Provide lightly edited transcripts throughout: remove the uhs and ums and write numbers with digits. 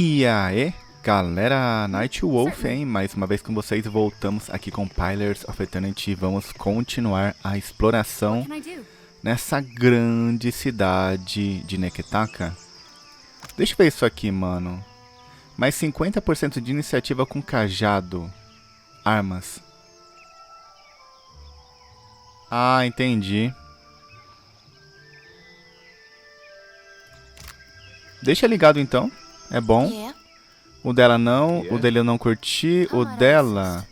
E aí, galera, Nightwolf, hein? Mais uma vez com vocês, voltamos aqui com Pillars of Eternity e vamos continuar a exploração nessa grande cidade de Neketaka. Deixa eu ver isso aqui, mano. Mais 50% de iniciativa com cajado. Armas. Ah, entendi. Deixa ligado então. É bom. O dela não, o dele eu não curti, o dela...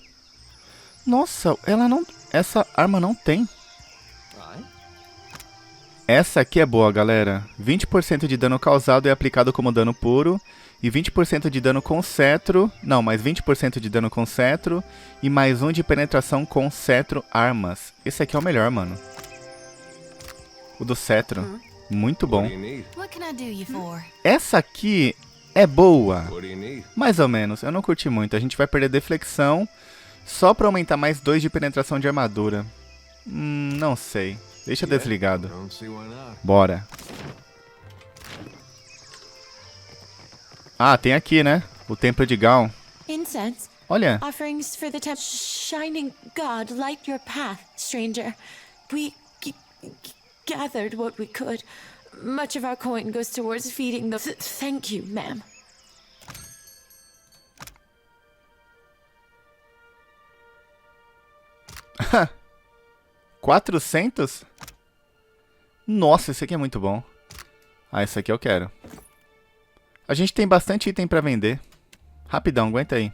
Nossa, ela não... Essa arma não tem. Essa aqui é boa, galera. 20% de dano causado é aplicado como dano puro. E 20% de dano com cetro... Não, mais 20% de dano com cetro. E mais 1 de penetração com cetro armas. Esse aqui é o melhor, mano. O do cetro. Muito bom. Essa aqui é boa. Mais ou menos. Eu não curti muito. A gente vai perder deflexão só pra aumentar mais 2 de penetração de armadura. Não sei. Deixa desligado. Bora. Ah, tem aqui, né? O Templo de Gaon. Olha. Offerings for the temple. Shining God, light your path, stranger. We gathered what we could. Much of our coin goes towards feeding the... Thank you, ma'am. Ha! 400? Nossa, esse aqui é muito bom. Ah, esse aqui eu quero. A gente tem bastante item pra vender. Rapidão, aguenta aí.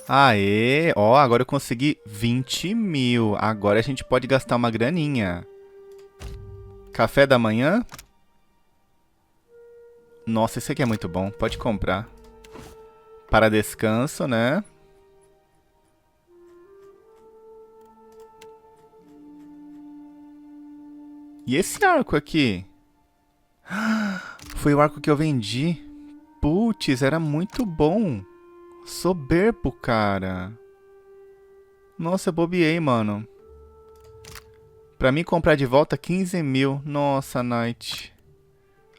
Aê! Ó, agora eu consegui 20 mil. Agora a gente pode gastar uma graninha. Café da manhã? Nossa, esse aqui é muito bom. Pode comprar. Para descanso, né? E esse arco aqui? Foi o arco que eu vendi. Putz, era muito bom. Soberbo, cara. Nossa, eu bobeei, mano. Pra mim comprar de volta 15 mil. Nossa, Knight.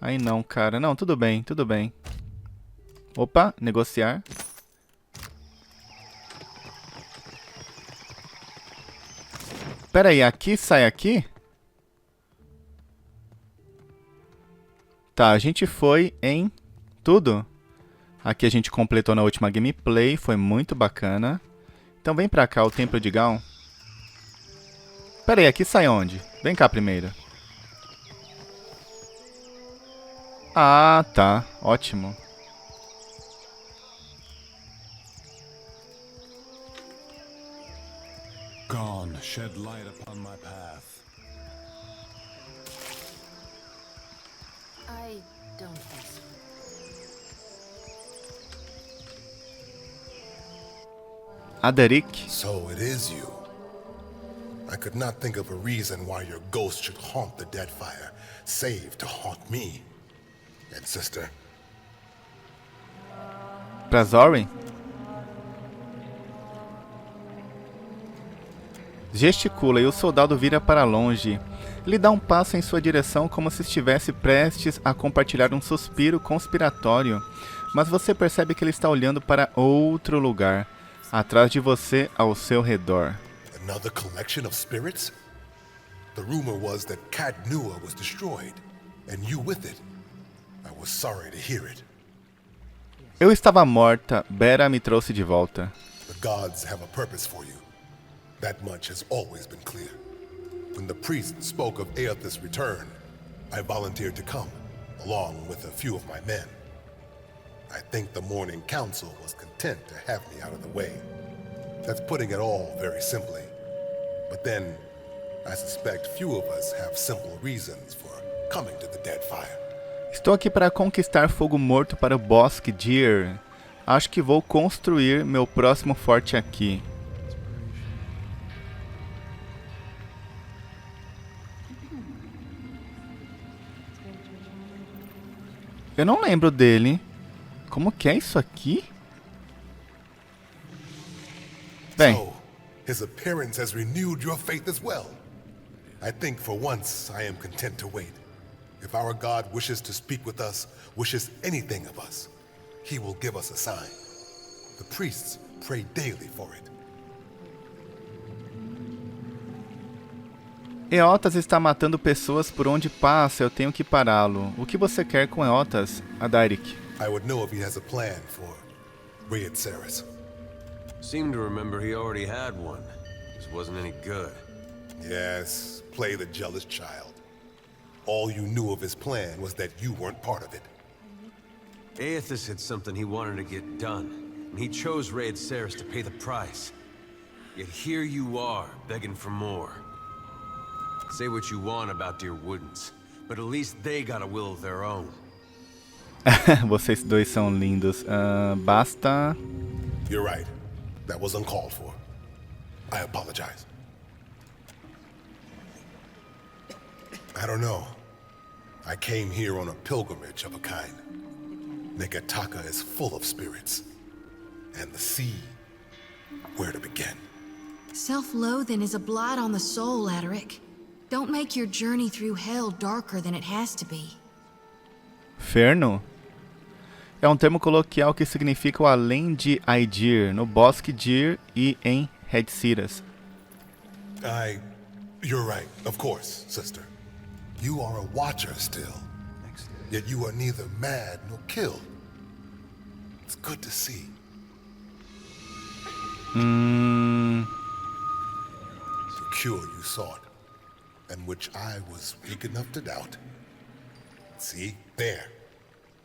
Aí não, cara. Não, tudo bem, tudo bem. Opa, negociar. Pera aí, aqui sai aqui? Tá, a gente foi em tudo. Aqui a gente completou na última gameplay, foi muito bacana. Então vem pra cá, o Templo de Gaon. Pera aí, aqui sai onde? Vem cá primeiro. Ah, tá. Ótimo. Gone, shed light upon my path. I don't think so. Aderic. So it is you. I could not think of a reason why your ghost should haunt the Deadfire, save to haunt me. And sister. Pra Zorin? Gesticula e o soldado vira para longe. Ele dá um passo em sua direção como se estivesse prestes a compartilhar um suspiro conspiratório. Mas você percebe que ele está olhando para outro lugar. Atrás de você, ao seu redor. Another collection of spirits? The rumor was that Kat Nua was destroyed, and you with it. I was sorry to hear it. Eu estava morta, Bera me trouxe de volta. The gods have a purpose for you. That much has always been clear. When the priest spoke of Aethys' return, I volunteered to come, along with a few of my men. I think the Morning Council was content to have me out of the way. That's putting it all very simply. But then, I suspect few of us have simple reasons for coming to the Deadfire. Estou aqui para conquistar Fogo Morto para o Bosque Deer. Acho que vou construir meu próximo forte aqui. Eu não lembro dele. Como que é isso aqui? Bem. So, his appearance has renewed your faith as well. I think for once I am content to wait. If our God wishes to speak with us, wishes anything of us, he will give us a sign. The priests pray daily for it. Eotas está matando pessoas por onde passa, eu tenho que pará-lo. O que você quer com Eotas, Adairic? I would know if he has a plan for Rayed Saris. Seem to remember he already had one. Just wasn't any good. Yes, play the jealous child. All you knew of his plan was that you weren't part of it. Aethys had something he wanted to get done, and he chose Rayed Saris to pay the price. Yet here you are, begging for more. Say what you want about Dear Woodens, but at least they got a will of their own. Vocês dois são lindos. Basta... You're right. That was uncalled for. I apologize. I don't know. I came here on a pilgrimage of a kind. Neketaka is full of spirits. And the sea, where to begin? Self-loathing is a blight on the soul, Adaric. Don't make your journey through hell darker than it has to be. Ferno? É um termo coloquial que significa o além de Aedir, no Bosque Dir e em Redsiras. You're right, of course, sister. You are a watcher still. Yet you are neither mad nor killed. It's good to see. The cure you sought, and which I was weak enough to doubt. See, there.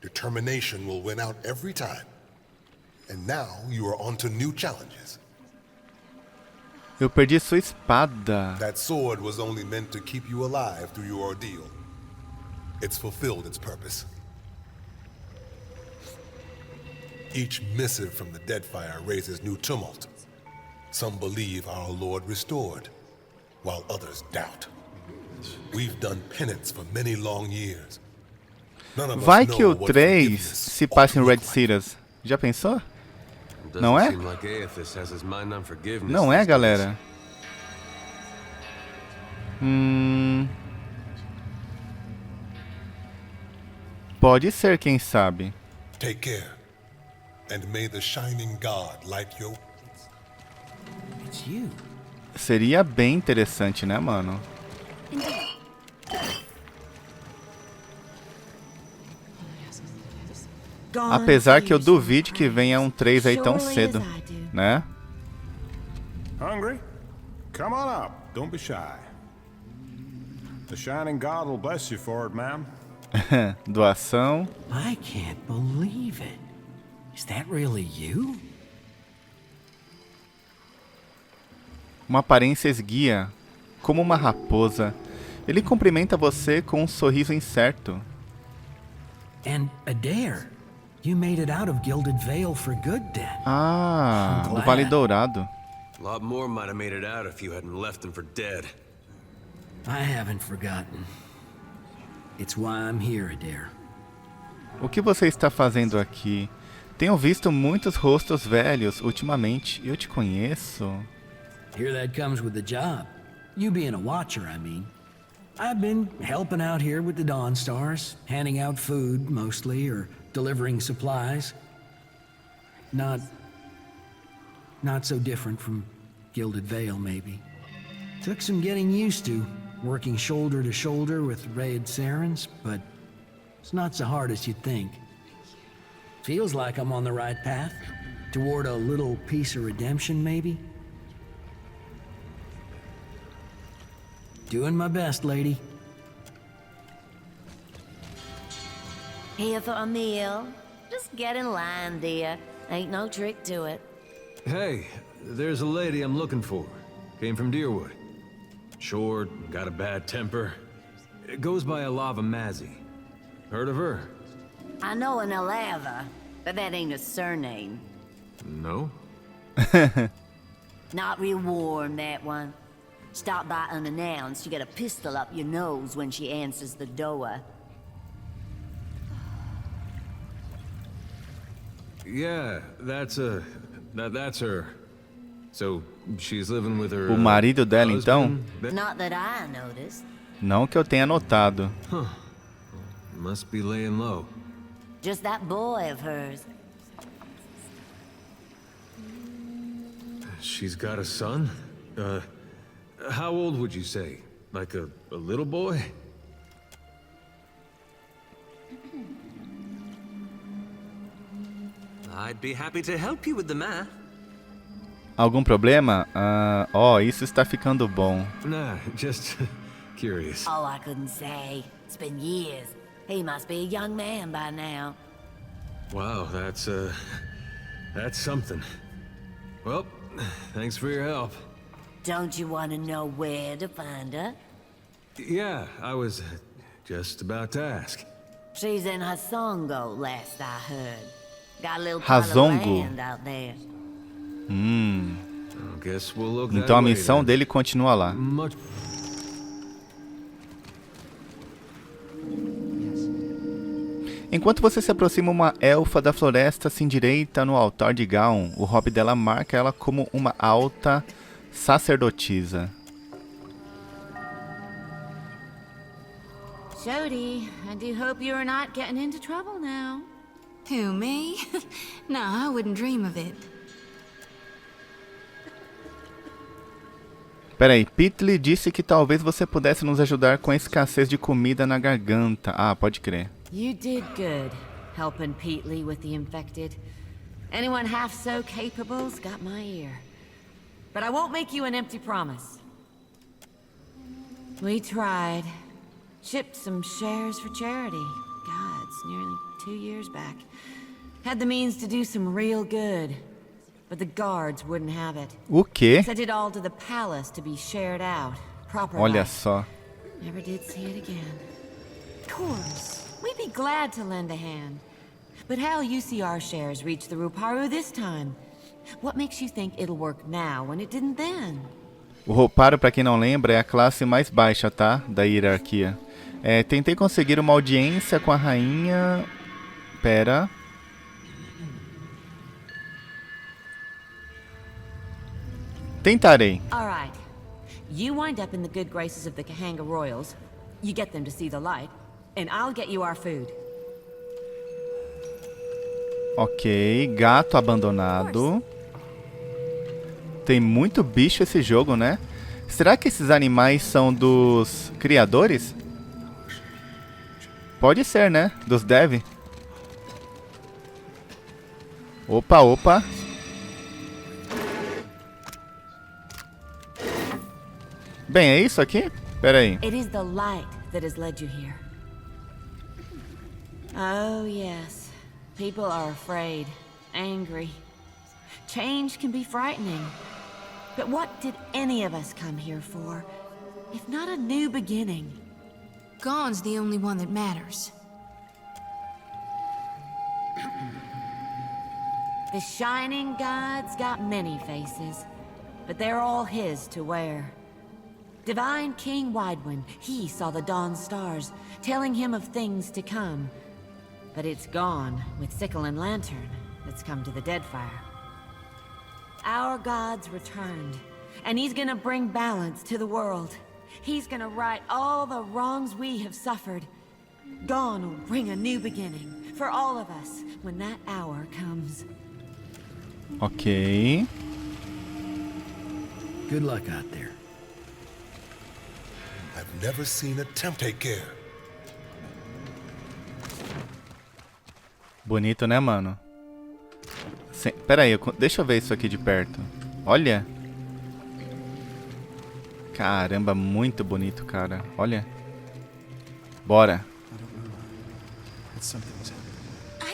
Determination will win out every time. And now you are on to new challenges. Eu perdi sua espada. That sword was only meant to keep you alive through your ordeal. It's fulfilled its purpose. Each missive from the Deadfire raises new tumult. Some believe our Lord restored, while others doubt. We've done penance for many long years. Vai que o 3 se passa em Redsiras. Já pensou? Não é? Não é, galera? Pode ser, quem sabe. Take care, and may the shining God light your... It's you. Seria bem interessante, né, mano? Apesar que eu duvide que venha um 3 aí tão cedo, né? Hungry? Come on up. Don't be shy. The shining God will bless you for it, ma'am. Doação. I can't believe it. Is that really you? Uma aparência esguia, como uma raposa. Ele cumprimenta você com um sorriso incerto. And Adair, you made it out of Gilded Vale for good then. Ah, do Vale Dourado. A lot more might have made it out if you hadn't left them for dead. I haven't forgotten. It's why I'm here, Adair. O que você está fazendo aqui? Tenho visto muitos rostos velhos ultimamente. Eu te conheço. Here that comes with the job. You being a watcher, I mean. I've been helping out here with the Dawn Stars, handing out food mostly, or delivering supplies. Not so different from Gilded Vale, maybe. Took some getting used to, working shoulder to shoulder with Rayed Sarens, but it's not so hard as you'd think. Feels like I'm on the right path, toward a little piece of redemption, maybe. Doing my best, lady. Here for a meal? Just get in line, dear. Ain't no trick to it. Hey, there's a lady I'm looking for. Came from Deerwood. Short, got a bad temper. It goes by Alava Mazzy. Heard of her? I know an Alava, but that ain't a surname. No? Not real warm, that one. Stop by unannounced, you get a pistol up your nose when she answers the door. Yeah, that's her. So, she's living with her O marido dela, então? husband? Not that I noticed. Não que eu tenha notado. Must be laying low. Just that boy of hers. She's got a son? How old would you say? Like a little boy? I'd be happy to help you with the math. Algum problema? Isso está ficando bom. Nah, just curious. Oh, I couldn't say. It's been years. He must be a young man by now. Wow, that's something. Well, thanks for your help. Don't you want to know where to find her? Yeah, I was just about to ask. She's in Hasongo, last I heard. Got a little pile of Hasongo. land out there. I guess we'll look that Então a way, missão then. dele continua lá. Much. Enquanto você se aproxima, uma elfa da floresta se endireita no altar de Gaon. O hobby dela marca ela como uma alta sacerdotisa. Jody, I do hope you're not getting into trouble now. Who, me? No, I wouldn't dream of it. Peraí, Pitley disse que talvez você pudesse nos ajudar com a escassez de comida na garganta. Ah, pode crer. You did good, helping Petley with the infected. Anyone half so capable's got my ear. But I won't make you an empty promise. We tried. Shipped some shares for charity. God, it's nearly 2 years back. Had the means to do some real good. But the guards wouldn't have it. O quê? Sent it all to the palace to be shared out. Proper Olha life. só. Never did see it again. Of course, we'd be glad to lend a hand. But how'll you see our shares reach the Ruparu this time? What makes you think it'll work now when it didn't then? O Rouparu, pra quem não lembra, é a classe mais baixa, tá? Da hierarquia. Tentei conseguir uma audiência com a rainha... Pera... Tentarei. All right. You wind up in the good graces of the Kahanga Royals. You get them to see the light. And I'll get you our food. Ok, gato abandonado. Tem muito bicho esse jogo, né? Será que esses animais são dos criadores? Pode ser, né? Dos dev. Opa, opa. Bem, é isso aqui? Pera aí. It is the light that has led you here. Oh, yes. People are afraid, angry. Change can be frightening. But what did any of us come here for, if not a new beginning? Gon's the only one that matters. The Shining God's got many faces, but they're all his to wear. Divine King Widewind, he saw the dawn stars, telling him of things to come. But it's gone with Sickle and Lantern that's come to the Deadfire. Our God's returned, and he's gonna bring balance to the world. He's gonna right all the wrongs we have suffered. Gone will bring a new beginning for all of us when that hour comes. Ok. Good luck out there. I've never seen a take care. Bonito, né, mano? Pera aí, deixa eu ver isso aqui de perto. Olha. Caramba, muito bonito, cara. Olha. Bora.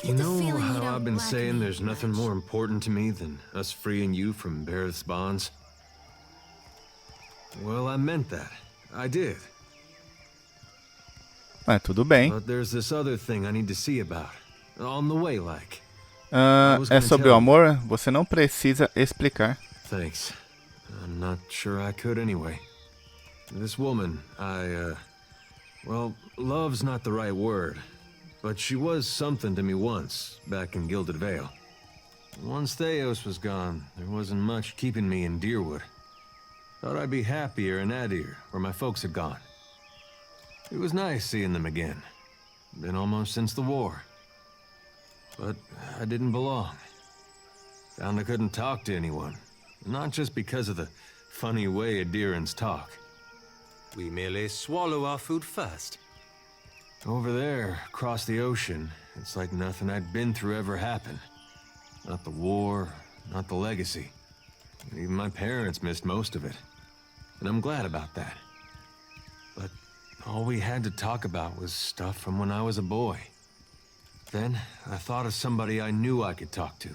You know how I've been saying there's nothing more important to me than us freeing you from Barrett's bonds? Well, I meant that. I did. Tudo bem. But there's this other thing I need to see about. On the way, like. É sobre o amor? Você não precisa explicar. Thanks. I'm not sure I could anyway. This woman, well, love's not the right word. But she was something to me once, back in Gilded Vale. Once Theos was gone, there wasn't much keeping me in Deerwood. Thought I'd be happier in Adir, where my folks had gone. It was nice seeing them again. Been almost since the war. But I didn't belong. Found I couldn't talk to anyone. Not just because of the funny way Adirans talk. We merely swallow our food first. Over there, across the ocean, it's like nothing I'd been through ever happened. Not the war, not the legacy. Even my parents missed most of it. And I'm glad about that. But all we had to talk about was stuff from when I was a boy. Then, I thought of somebody I knew I could talk to.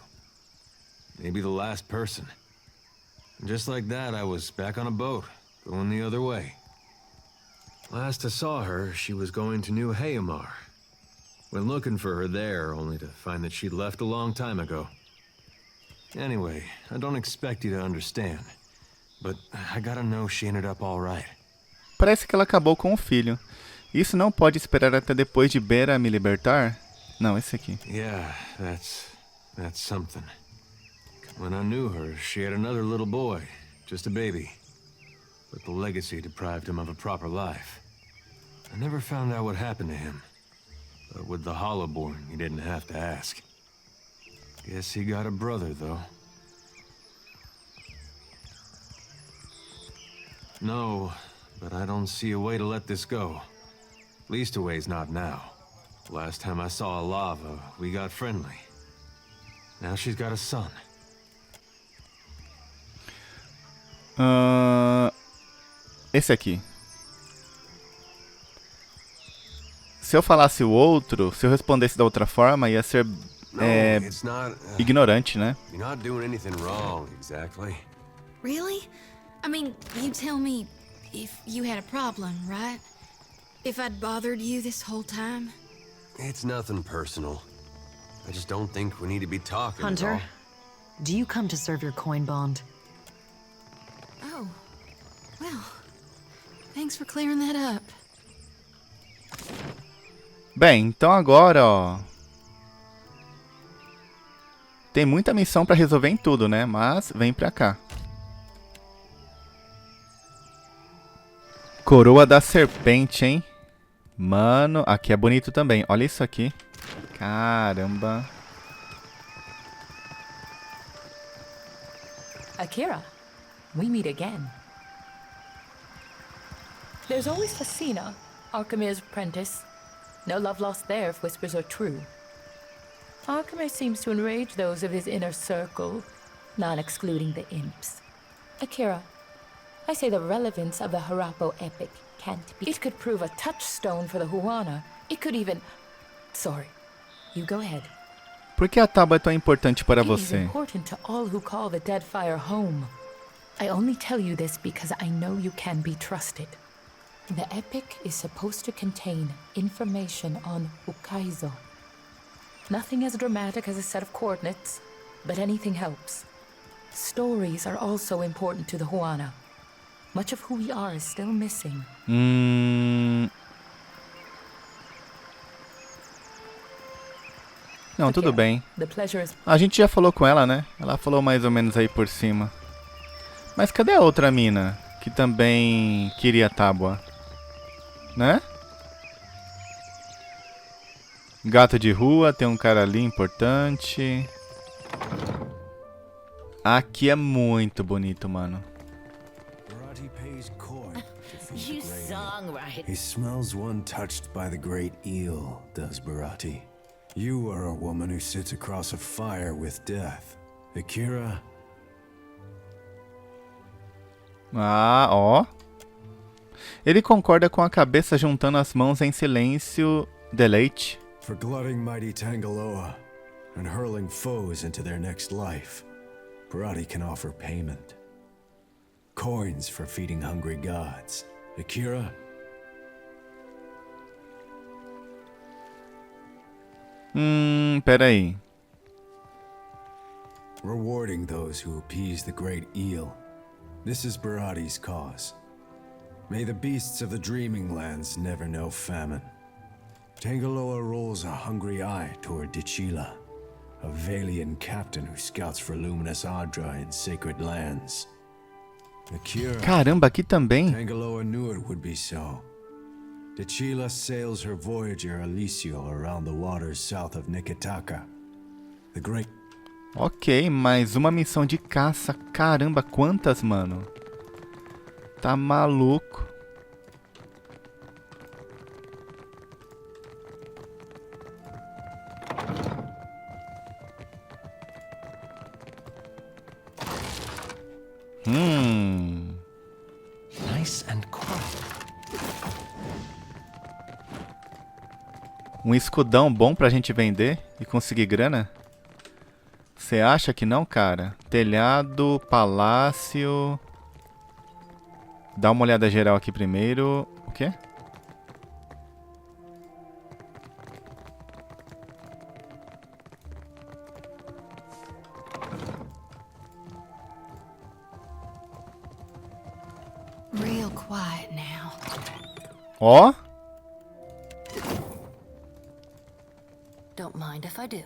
Maybe the last person. And just like that, I was back on a boat, going the other way. Last I saw her, she was going to New Hayamar. Went looking for her there, only to find that she'd left a long time ago. Anyway, I don't expect you to understand. But I gotta know she ended up all right. Parece que ela acabou com o filho. Isso não pode esperar até depois de Bera me libertar? Não, esse aqui. Yeah, that's something. When I knew her, she had another little boy, just a baby. But the legacy deprived him of a proper life. I never found out what happened to him. But with the Hollowborn, you didn't have to ask. Guess he got a brother, though. No, but I don't see a way to let this go. Least a way's not now. Last time I saw Alava, we got friendly. Now she's got a son. Esse aqui. Se eu falasse o outro, se eu respondesse da outra forma, ia ser ignorante, né? You're not doing anything wrong, exactly. Really? I mean, you tell me if you had a problem, right? If I'd bothered you this whole time? It's nothing personal. I just don't think we need to be talking. Hunter, do you come to serve your coin bond? Oh, well, thanks for clearing that up. Bem, então agora, ó. Tem muita missão pra resolver em tudo, né? Mas vem pra cá. Coroa da Serpente, hein? Mano, aqui é bonito também. Olha isso aqui. Caramba. Akira, we meet again. There's always Fasina, Archimede's apprentice. No love lost there if whispers are true. Archimede seems to enrage those of his inner circle, not excluding the imps. Akira, I say the relevance of the Harappo epic can't be. It could prove a touchstone for the Huana. It could even... Sorry. You go ahead. Por que a tábua é tão importante para It is você? important to all who call the Deadfire home. I only tell you this because I know you can be trusted. The epic is supposed to contain information on Ukaizo. Nothing as dramatic as a set of coordinates, but anything helps. Stories are also important to the Huana. Much of who we are is still missing. Não, tudo bem. The pleasure is... A gente já falou com ela, né? Ela falou mais ou menos aí por cima. Mas cadê a outra mina? Que também queria tábua. Né? Gato de rua, tem um cara ali importante. Aqui é muito bonito, mano. You song right. He smells one touched by the great eel, does Barati. You are a woman who sits across a fire with death. Akira? Ah, ó. Ele concorda com a cabeça juntando as mãos em silêncio. Deleite. For glutting mighty Tangaloa and hurling foes into their next life, Barati can offer payment. Coins for feeding hungry gods. Akira? Peraí. Rewarding those who appease the great eel. This is Barati's cause. May the beasts of the Dreaming Lands never know famine. Tangaloa rolls a hungry eye toward Dichila, a Valian captain who scouts for Luminous Adra in sacred lands. Akira, Caramba, aqui também. Tangaloa knew it would be so. Tachila sails her Voyager Alisio around the waters south of Nikitaka. The great... Ok, mais uma missão de caça. Caramba, quantas, mano? Tá maluco. Nice and quiet. Um escudão bom pra gente vender e conseguir grana? Você acha que não, cara? Telhado, palácio... Dá uma olhada geral aqui primeiro. O quê? Real quiet now. Ó! Don't mind if I do.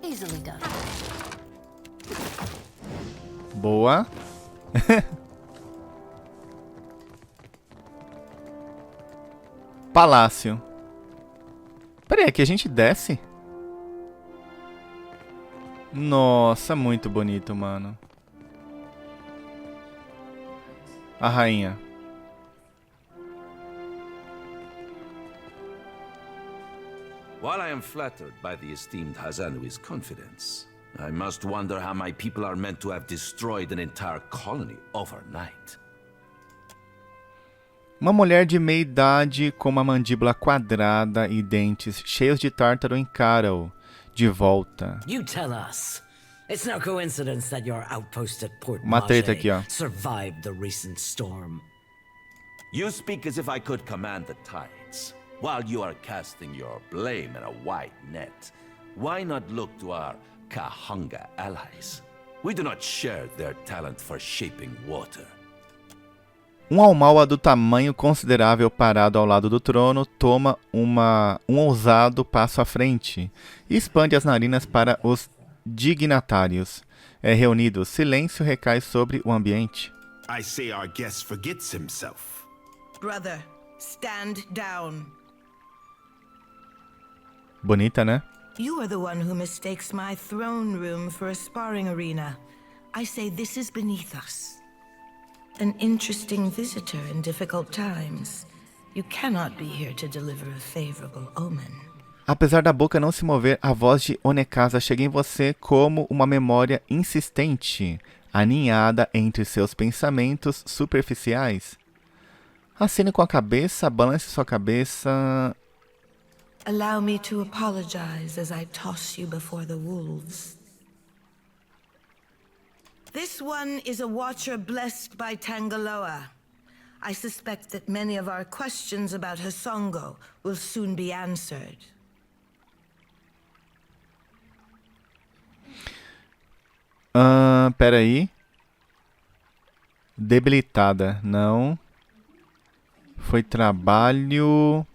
Easily done. Boa. Palácio. Peraí, aqui a gente desce? Nossa, muito bonito, mano. A rainha. While I am flattered by the esteemed Hazanui's confidence, I must wonder how my people are meant to have destroyed an entire colony overnight. Uma mulher de meia idade com uma mandíbula quadrada e dentes cheios de tártaro encara-o de volta. You tell us. It's no coincidence that your outpost at Port Uma treta aqui, ó. survived the recent storm. You speak as if I could command the tides, while you are casting your blame in a wide net. Why not look to our Kahanga allies? We do not share their talent for shaping water. Um Almaua do tamanho considerável parado ao lado do trono toma um ousado passo à frente e expande as narinas para os dignatários. É reunido. Silêncio recai sobre o ambiente. I say our guest forgets himself. Brother, stand down. Bonita, né? You are the one who mistakes my throne room for a sparring arena. I say this is beneath us. An interesting visitor in difficult times. You cannot be here to deliver a favorable omen. Apesar da boca não se mover, a voz de Onekasa chega em você como uma memória insistente, aninhada entre seus pensamentos superficiais. Acene com a cabeça, balance sua cabeça. Allow me to apologize as I toss you before the wolves. This one is a watcher blessed by Tangaloa. I suspect that many of our questions about Hasongo will soon be answered. Peraí. Debilitada, não. Foi trabalho...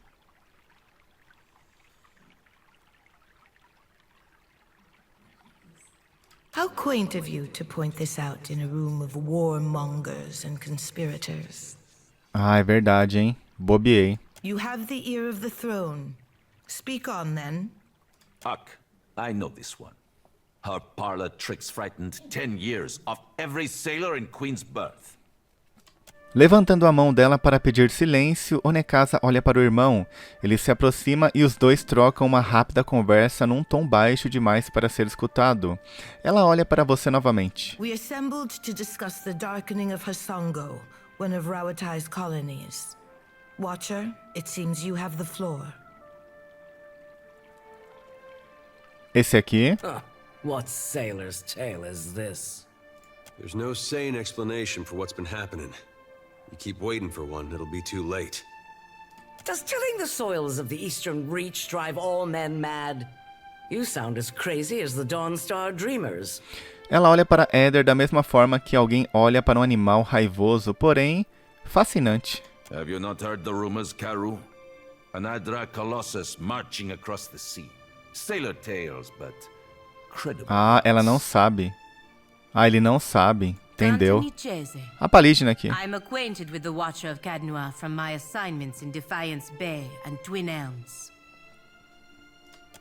How quaint of you to point this out in a room of warmongers and conspirators. Ah, é verdade, hein? Bobiei. You have the ear of the throne. Speak on, then. Huck, I know this one. Her parlor tricks frightened 10 years of every sailor in Queen's Berth. Levantando a mão dela para pedir silêncio, Onekasa olha para o irmão. Ele se aproxima e os dois trocam uma rápida conversa num tom baixo demais para ser escutado. Ela olha para você novamente. We assembled to discuss the darkening of Hasongo, one of Rawatai's colonies. Watcher, it seems you have the floor. Esse aqui? What sailor's tale is this? There's no sane explanation for what's been happening. You keep waiting for one, it'll be too late. Does tilling the soils of the Eastern Reach drive all men mad? You sound as crazy as the Dawnstar Dreamers. Ela olha para Eder da mesma forma que alguém olha para um animal raivoso, porém fascinante. Have you not heard the rumors, Karu? An Adra Colossus marching across the sea. Sailor tales, but credible. Ah, ela não sabe. Ah, ele não sabe. Entendeu. A Palígena aqui. I'm acquainted with the Watcher of Cadnua from my assignments in Defiance Bay and Twin Elms.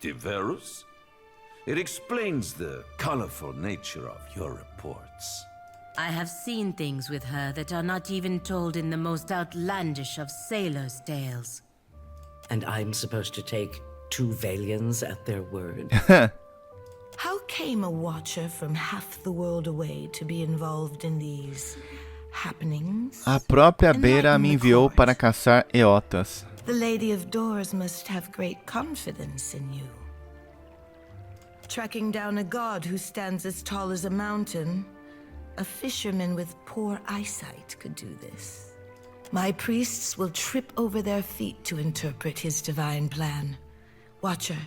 Tiverus? It explains the colorful nature of your reports. I have seen things with her that are not even told in the most outlandish of sailors' tales. And I'm supposed to take 2 Valians at their word? How came a watcher from half the world away to be involved in these happenings? A própria Beira me enviou para caçar Eotas. The Lady of Doors must have great confidence in you. Tracking down a god who stands as tall as a mountain, a fisherman with poor eyesight could do this. My priests will trip over their feet to interpret his divine plan. Watcher,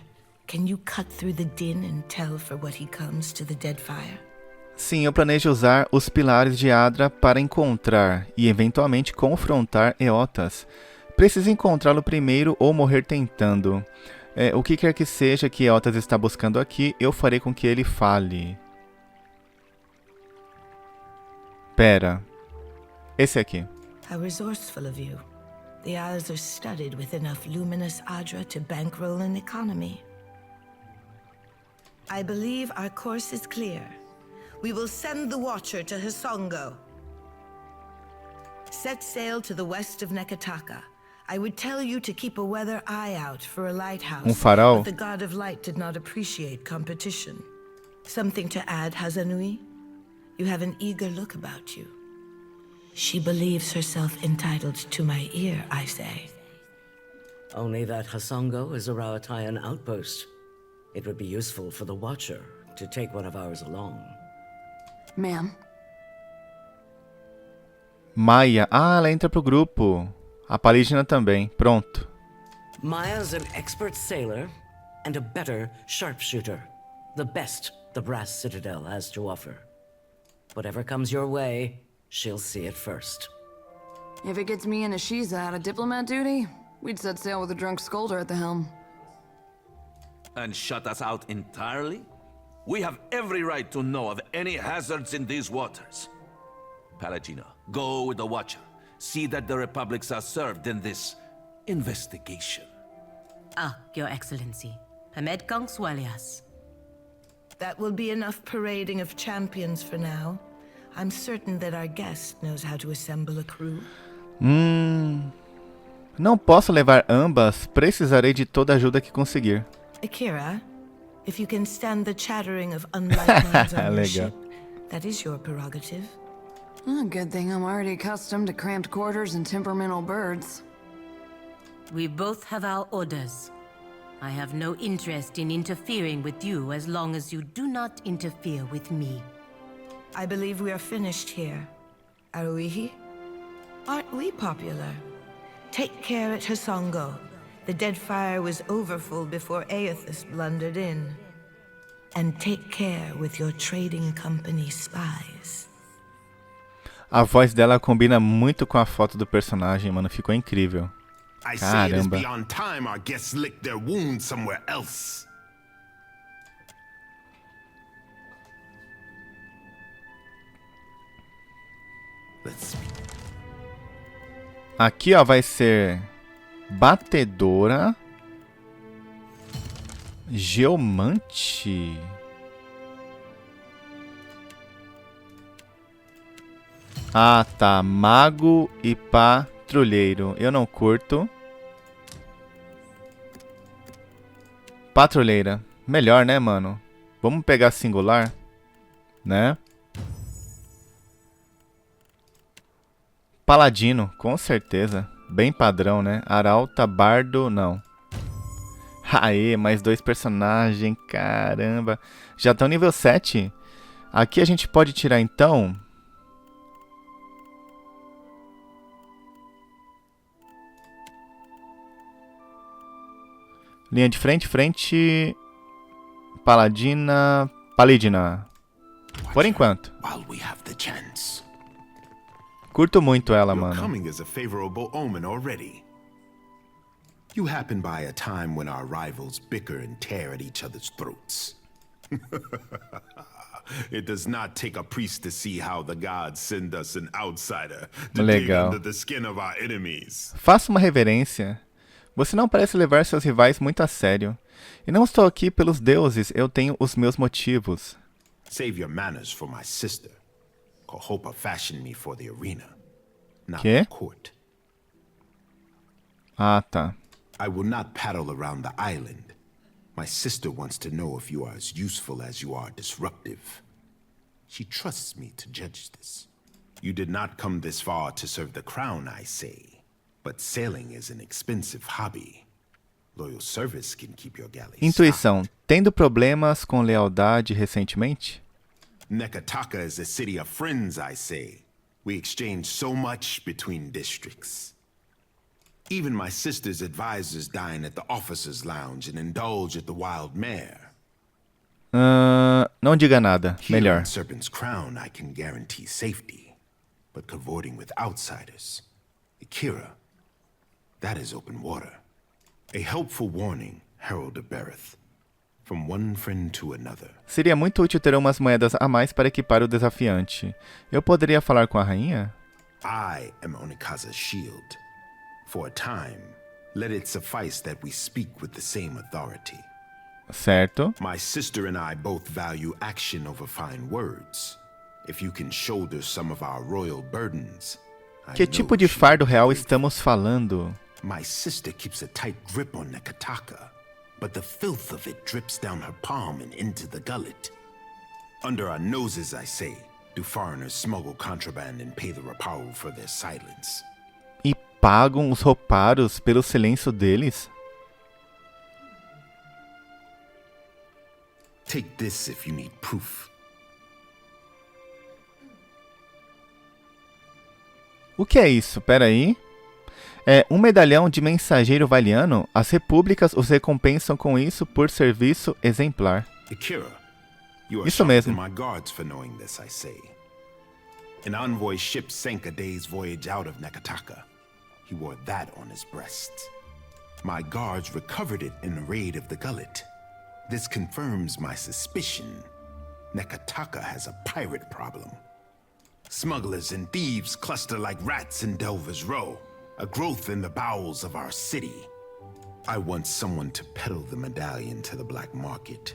can you cut through the din and tell for what he comes to the Deadfire? Sim, eu planejo usar os pilares de Adra para encontrar e eventualmente confrontar Eotas. Preciso encontrá-lo primeiro ou morrer tentando. O que quer que seja que Eotas está buscando aqui, eu farei com que ele fale. Pera. Esse aqui. How resourceful of you. The Isles are studded with enough luminous Adra to bankroll an economy. I believe our course is clear. We will send the Watcher to Hisongo. Set sail to the west of Nekataka. I would tell you to keep a weather eye out for a lighthouse, farol. but the God of Light did not appreciate competition. Something to add, Hazanui? You have an eager look about you. She believes herself entitled to my ear, I say. Only that Hasongo is a Rawatayan outpost. It would be useful for the Watcher to take one of ours along. Ma'am. Maia. Ah, ela entra pro grupo. A Palígena também. Pronto. Maya's an expert sailor and a better sharpshooter. The best the Brass Citadel has to offer. Whatever comes your way, she'll see it first. If it gets me and Ashiza out of diplomat duty, we'd set sail with a drunk scolder at the helm. And shut us out entirely? We have every right to know of any hazards in these waters. Palagino, go with the Watcher. See that the Republics are served in this investigation. Ah, Your Excellency. Hamed Kong Swalias. That will be enough parading of champions for now. I'm certain that our guest knows how to assemble a crew. Não posso levar ambas. Precisarei de toda a ajuda que conseguir. Akira, if you can stand the chattering of unlike minds on your Legal. ship, that is your prerogative. Oh, good thing I'm already accustomed to cramped quarters and temperamental birds. We both have our orders. I have no interest in interfering with you as long as you do not interfere with me. I believe we are finished here. Aruihi? Aren't we popular? Take care at Hisongo. The Deadfire was overfull before Aethys blundered in. And take care with your trading company spies. A voz dela combina muito com a foto do personagem, mano. Ficou incrível. I say it is Caramba. beyond time our guests lick their wounds somewhere else. Let's speak. Aqui, ó, vai ser batedora, geomante. Ah, tá. Mago e patrulheiro. Eu não curto. Patrulheira. Melhor, né, mano? Vamos pegar singular, né? Paladino, com certeza. Bem padrão, né? Arauta, Bardo, não. Aê, mais 2 personagens. Caramba. Já estão nível 7. Aqui a gente pode tirar, então... Linha de frente, frente... Paladina... Palidina. Por enquanto. While we have the chance. Curto muito ela, Your mano. coming is a favorable omen already. You happen by a time when our rivals bicker and tear at each other's throats. It does not take a priest to see how the gods send us an outsider to dig Legal. under the skin of our enemies. Faça uma reverência. Você não parece levar seus rivais muito a sério. E não estou aqui pelos deuses, eu tenho os meus motivos. Save your manners for my sister. Kohopa fashioned me for the arena, not Quê? the court. Ah, tá. I will not paddle around the island. My sister wants to know if you are as useful as you are disruptive. She trusts me to judge this. You did not come this far to serve the crown, I say. But sailing is an expensive hobby. Loyal service can keep your galley Intuição. Tendo problemas com lealdade recentemente? Nekataka is a city of friends, I say. We exchange so much between districts. Even my sister's advisors dine at the officers' lounge and indulge at the wild mare. Não diga nada. Here Melhor. in Serpent's Crown, I can guarantee safety. But cavorting with outsiders, Akira, that is open water. A helpful warning, Herald of Bereth. From one friend to another. Seria muito útil ter umas moedas a mais para equipar o desafiante. Eu poderia falar com a rainha? I am Onikaza's shield. For a time, let it suffice that we speak with the same authority. Certo. My sister and I both value action over fine words. If you can shoulder some of our royal burdens, Que tipo de fardo real estamos falando? My sister keeps a tight grip on Nekataka, but the filth of it drips down her palm and into the gullet. Under our noses, I say, do foreigners smuggle contraband and pay the Rapau for their silence? E pagam os rouparos pelo silêncio deles? Take this if you need proof. O que é isso? Pera aí. É um medalhão de mensageiro valiano? As repúblicas os recompensam com isso por serviço exemplar. Akira, you are Isso sharper mesmo. than my guards for knowing this, I say. An envoy ship sank a day's voyage out of Nekataka. He wore that on his breast. My guards recovered it in a raid of the gullet. This confirms my suspicion. Nekataka has a pirate problem. Smugglers and thieves cluster like rats in Delver's Row, a growth in the bowels of our city. I want someone to peddle the medallion to the black market,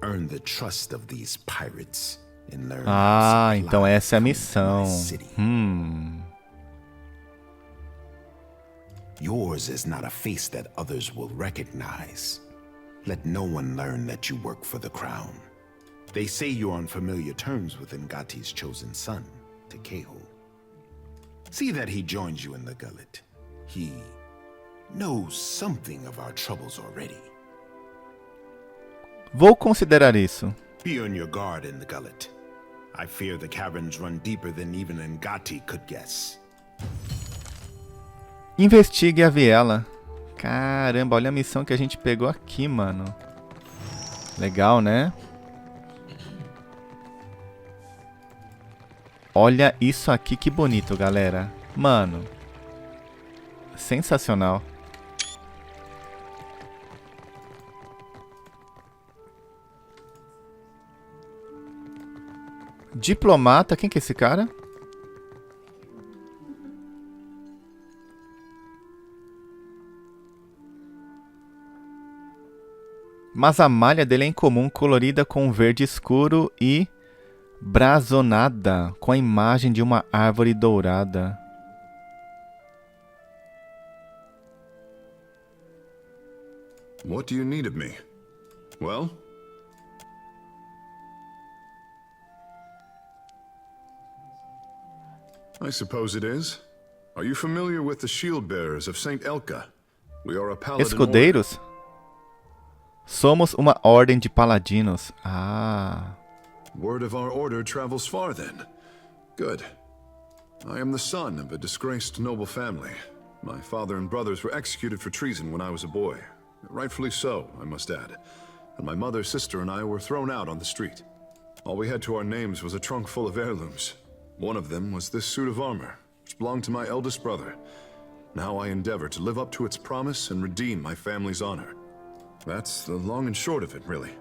earn the trust of these pirates, and learn Ah, how então supply essa é a comes missão. to my city. Yours is not a face that others will recognize. Let no one learn that you work for the crown. They say you're on familiar terms with Ngati's chosen son, Tekehu. See that he joins you in the gullet. He knows something of our troubles already. Vou considerar isso. Be on your guard in the gullet. I fear the caverns run deeper than even Ngati could guess. Investigue a viela. Caramba, olha a missão que a gente pegou aqui, mano. Legal, né? Olha isso aqui, que bonito, galera. Mano. Sensacional. Diplomata, quem que é esse cara? Mas a malha dele é incomum, colorida com verde escuro e brasonada com a imagem de uma árvore dourada. What do you need of me? Well? I suppose it is. Are you familiar with the shield bearers of Saint Elka? We are a paladin order. Escudeiros? Somos uma ordem de paladinos. Ah. Word of our order travels far then. Good. I am the son of a disgraced noble family. My father and brothers were executed for treason when I was a boy. Rightfully so, I must add. And my mother, sister, and I were thrown out on the street. All we had to our names was a trunk full of heirlooms. One of them was this suit of armor, which belonged to my eldest brother. Now I endeavor to live up to its promise and redeem my family's honor. That's the long and short of it, really.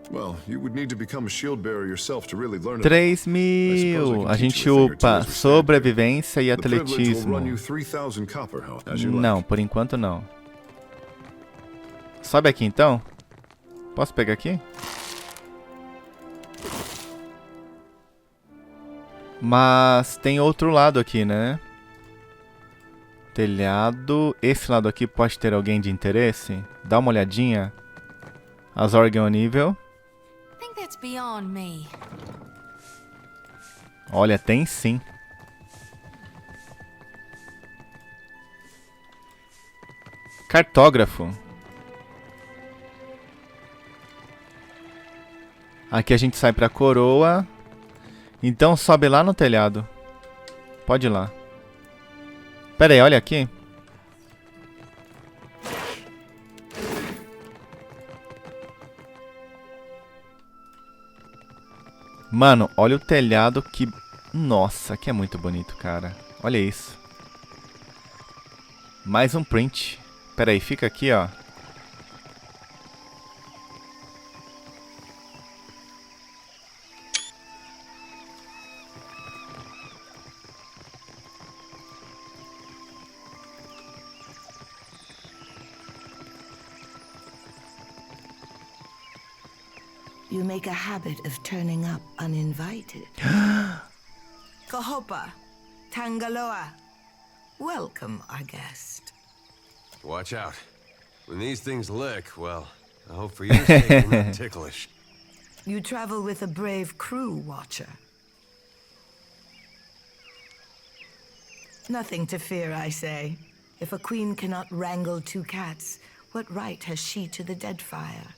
Well, you would need to become a shield bearer yourself to really learn it. 3.000. A gente upa sobrevivência e atletismo. Não, por enquanto não. Sobe aqui então. Posso pegar aqui? Mas tem outro lado aqui, né? Telhado. Esse lado aqui pode ter alguém de interesse? Dá uma olhadinha. As órgãos nível. That's beyond me. Olha, tem sim. Cartógrafo. Aqui a gente sai pra coroa. Então sobe lá no telhado. Pode ir lá. Pera aí, olha aqui. Mano, olha o telhado que... Nossa, que é muito bonito, cara. Olha isso. Mais um print. Pera aí, fica aqui, ó. You make a habit of turning up uninvited. Kahopa, Tangaloa, welcome, our guest. Watch out. When these things lick, well, I hope for your sake they're not ticklish. You travel with a brave crew, Watcher. Nothing to fear, I say. If a queen cannot wrangle two cats, what right has she to the Deadfire?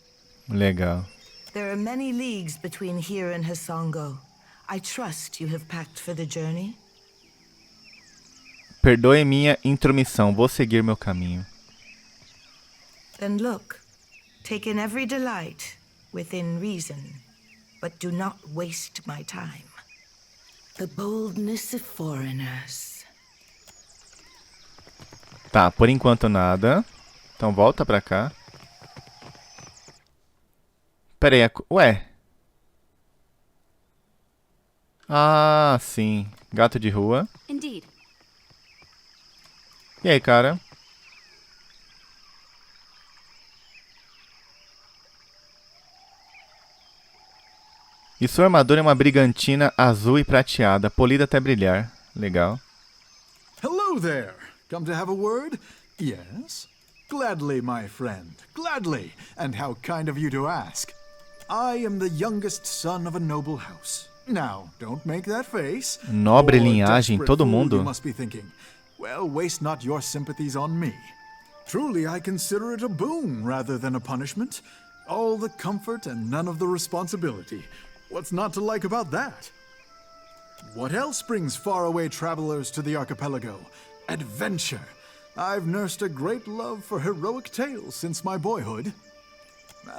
Legal. There are many leagues between here and Hasongo. I trust you have packed for the journey. Perdoe minha intromissão. Vou seguir meu caminho. Then look. Take in every delight, within reason. But do not waste my time. The boldness of foreigners. Tá, por enquanto nada. Então volta pra cá. Pera aí, ué. Ah, sim. Gato de rua. Indeed. E aí, cara? E sua armadura é uma brigantina azul e prateada, polida até brilhar. Legal. Hello there. Come to have a word? Yes? Gladly, my friend. Gladly. And how kind of you to ask. I am the youngest son of a noble house. Now, don't make that face. Nobre linhagem, todo mundo. You must be thinking, well, waste not your sympathies on me. Truly, I consider it a boon rather than a punishment. All the comfort and none of the responsibility. What's not to like about that? What else brings faraway travelers to the archipelago? Adventure. I've nursed a great love for heroic tales since my boyhood.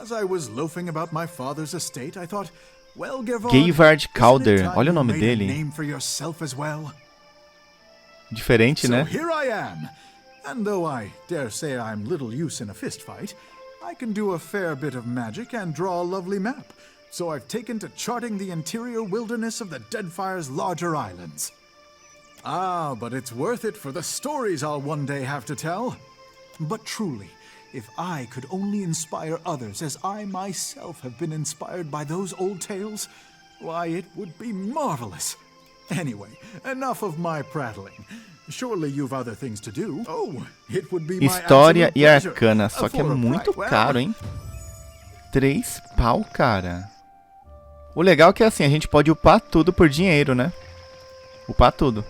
As I was loafing about my father's estate, I thought, well, Gavard Calder, olha o nome dele. Name for yourself as well. Diferente, né? So here I am. And though I dare say I'm little use in a fist fight, I can do a fair bit of magic and draw a lovely map. So I've taken to charting the interior wilderness of the Deadfire's larger islands. Ah, but it's worth it for the stories I'll one day have to tell. But truly, if I could only inspire others as I myself have been inspired by those old tales, why, it would be marvelous. Anyway, enough of my prattling. Surely you've other things to do. Oh, it would be my História e pleasure. Arcana, só que é muito caro, hein? 3 pau, cara. O legal é que assim, a gente pode upar tudo por dinheiro, né? Upar tudo.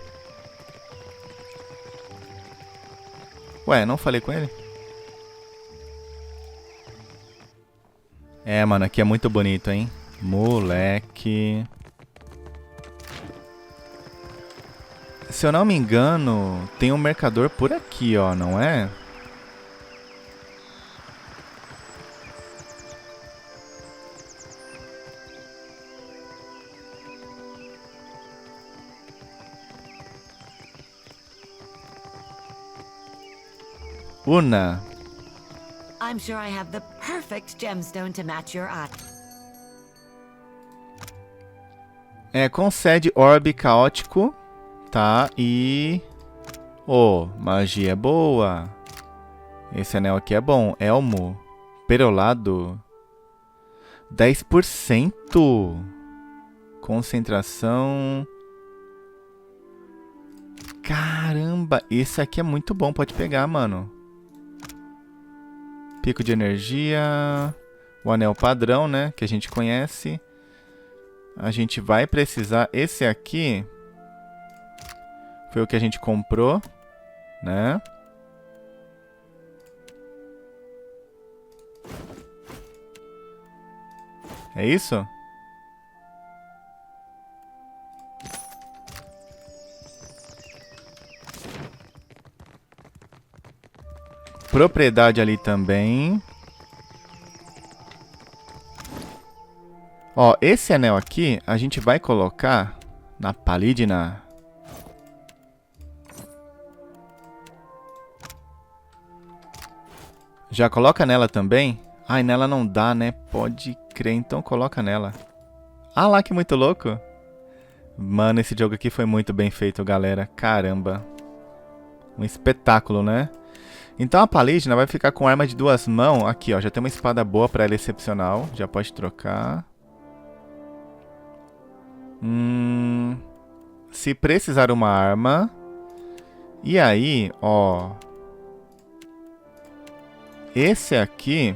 Ué, não falei com ele? É, mano, aqui é muito bonito, hein? Moleque. Se eu não me engano, tem um mercador por aqui, ó, não é? Una. I'm sure I have the perfect gemstone to match your eye. Concede orbe caótico, tá? E... Oh, magia é boa. Esse anel aqui é bom. Elmo. Perolado. 10%. Concentração. Caramba, esse aqui é muito bom. Pode pegar, mano. Pico de energia. O anel padrão, né? Que a gente conhece. A gente vai precisar... Esse aqui... Foi o que a gente comprou, né? É isso? Propriedade ali também. Ó, esse anel aqui a gente vai colocar na Palídina. Já coloca nela também? Ai, nela não dá, né? Pode crer, então coloca nela. Ah lá, que muito louco. Mano, esse jogo aqui foi muito bem feito, galera. Caramba. Um espetáculo, né? Então a Palídina vai ficar com arma de 2 mãos. Aqui, ó. Já tem uma espada boa pra ela, excepcional. Já pode trocar. Se precisar uma arma. E aí, ó. Esse aqui.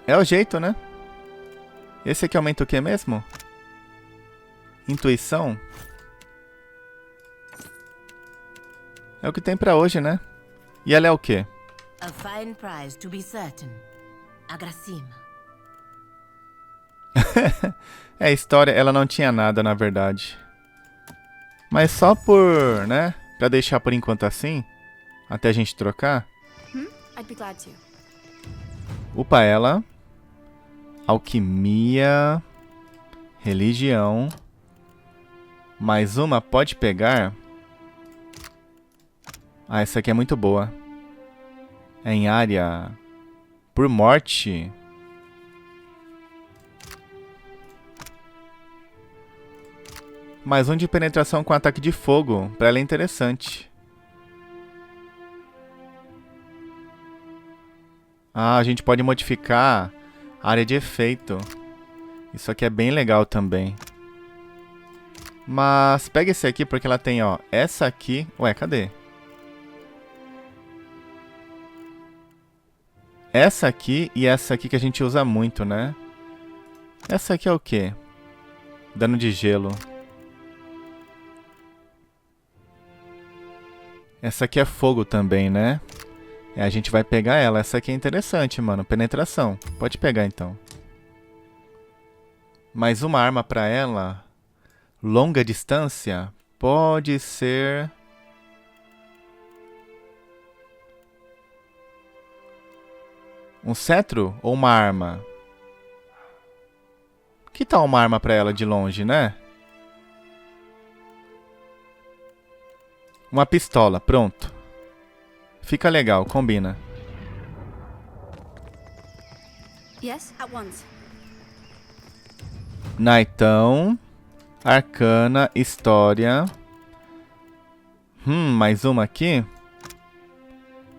É o jeito, né? Esse aqui aumenta o que mesmo? Intuição? É o que tem pra hoje, né? E ela é o quê? A fine prize to be certain. Agracima. É, história, ela não tinha nada, na verdade. Mas só por, né? Pra deixar por enquanto assim, até a gente trocar. I'd be glad to. Upa ela. Alquimia. Religião. Mais uma pode pegar. Ah, essa aqui é muito boa. É em área. Por morte. Mais um de penetração com ataque de fogo. Pra ela é interessante. Ah, a gente pode modificar a área de efeito. Isso aqui é bem legal também. Mas pega esse aqui porque ela tem, ó, essa aqui... Ué, cadê? Essa aqui e essa aqui que a gente usa muito, né? Essa aqui é o quê? Dano de gelo. Essa aqui é fogo também, né? A gente vai pegar ela. Essa aqui é interessante, mano. Penetração. Pode pegar, então. Mais uma arma pra ela. Longa distância. Pode ser... Um cetro ou uma arma? Que tal uma arma pra ela de longe, né? Uma pistola, pronto. Fica legal, combina. Yes, at once. Naitão. Arcana, história. Mais uma aqui.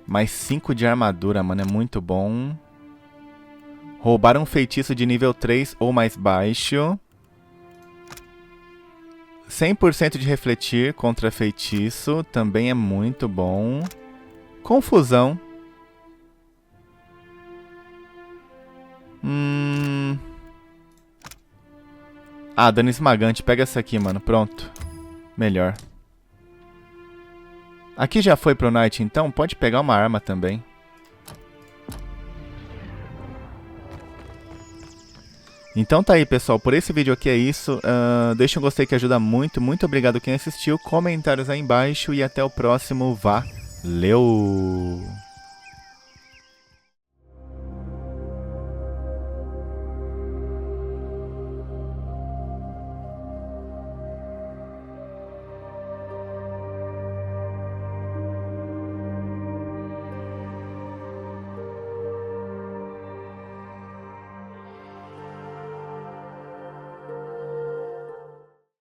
Mais 5 de armadura, mano, é muito bom. Roubar um feitiço de nível 3 ou mais baixo. 100% de refletir contra feitiço, também é muito bom. Confusão. Ah, dano esmagante. Pega essa aqui, mano. Pronto. Melhor. Aqui já foi pro Knight, então pode pegar uma arma também. Então tá aí, pessoal. Por esse vídeo aqui é isso. Deixa um gostei que ajuda muito. Muito obrigado quem assistiu. Comentários aí embaixo e até o próximo. Valeu!